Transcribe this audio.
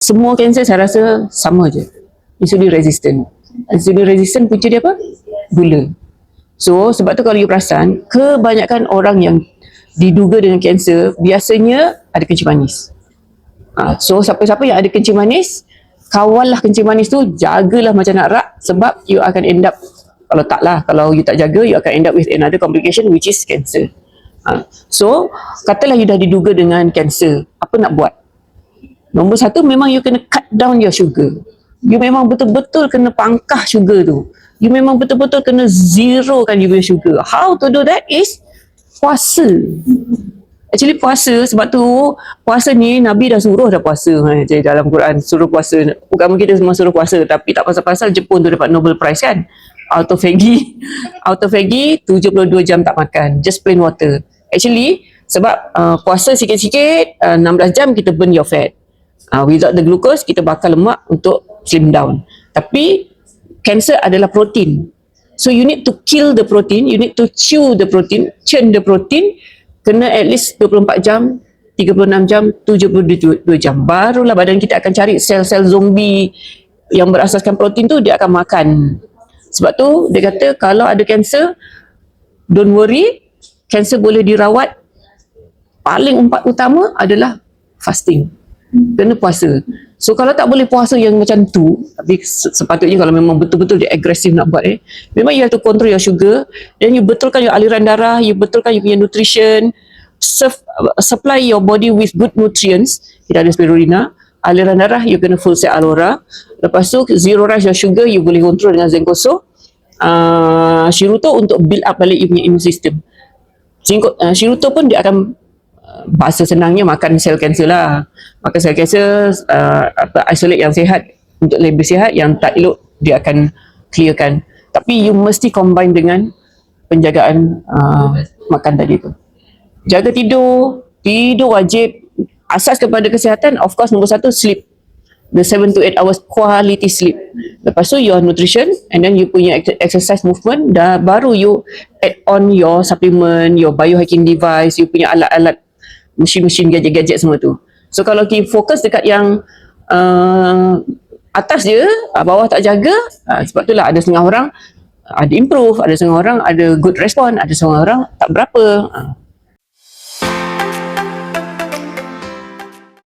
Semua kanser saya rasa sama je. Insulin resistant. Insulin resistant punca dia apa? Gula. So sebab tu kalau you perasan, kebanyakan orang yang diduga dengan kanser biasanya ada kencing manis. So siapa-siapa yang ada kencing manis, kawallah kencing manis tu, jagalah macam nak rak, sebab you akan end up, kalau you tak jaga, you akan end up with another complication which is cancer. So katalah you dah diduga dengan kanser, apa nak buat? Nombor satu, memang you kena cut down your sugar. You memang betul-betul kena pangkah sugar tu. You memang betul-betul kena zerokan you punya sugar. How to do that is puasa. Actually puasa, sebab tu puasa ni Nabi dah suruh dah puasa. Jadi dalam Quran suruh puasa. Bukan kita semua suruh puasa, tapi tak pasal-pasal Jepun tu dapat Nobel Prize kan. Autophagy 72 jam tak makan, just plain water. Actually sebab puasa sikit-sikit 16 jam kita burn your fat. Without the glucose, kita bakar lemak untuk slim down. Tapi cancer adalah protein. So you need to kill the protein, you need to chew the protein, churn the protein, kena at least 24 jam, 36 jam, 72 jam. Barulah badan kita akan cari sel-sel zombie yang berasaskan protein tu, dia akan makan. Sebab tu dia kata kalau ada cancer, don't worry, cancer boleh dirawat. Paling utama adalah fasting. Kena puasa. So kalau tak boleh puasa yang macam tu, tapi sepatutnya kalau memang betul-betul dia agresif nak buat, memang you have to control your sugar, dan you betulkan your aliran darah, you betulkan you punya nutrition, supply your body with good nutrients. Kita ada spirulina, aliran darah you kena full set alora. Lepas tu zero rush your sugar, you boleh control dengan zenkoso, shiruto untuk build up balik you punya immune system. Shiruto pun dia akan, bahasa senangnya, makan sel kanser lah. Makan sel kanser, isolate yang sihat untuk lebih sihat, yang tak elok dia akan clearkan. Tapi you mesti combine dengan penjagaan makan tadi tu. Jaga tidur wajib. Asas kepada kesihatan, of course nombor satu, sleep. The 7 to 8 hours quality sleep. Lepas tu your nutrition, and then you punya exercise movement, dah baru you add on your supplement, your biohacking device, you punya alat-alat, mesin-mesin, gadget-gadget semua tu. So kalau kita fokus dekat yang atas je, bawah tak jaga, sebab itulah ada setengah orang ada improve, ada setengah orang ada good respond, ada setengah orang tak berapa.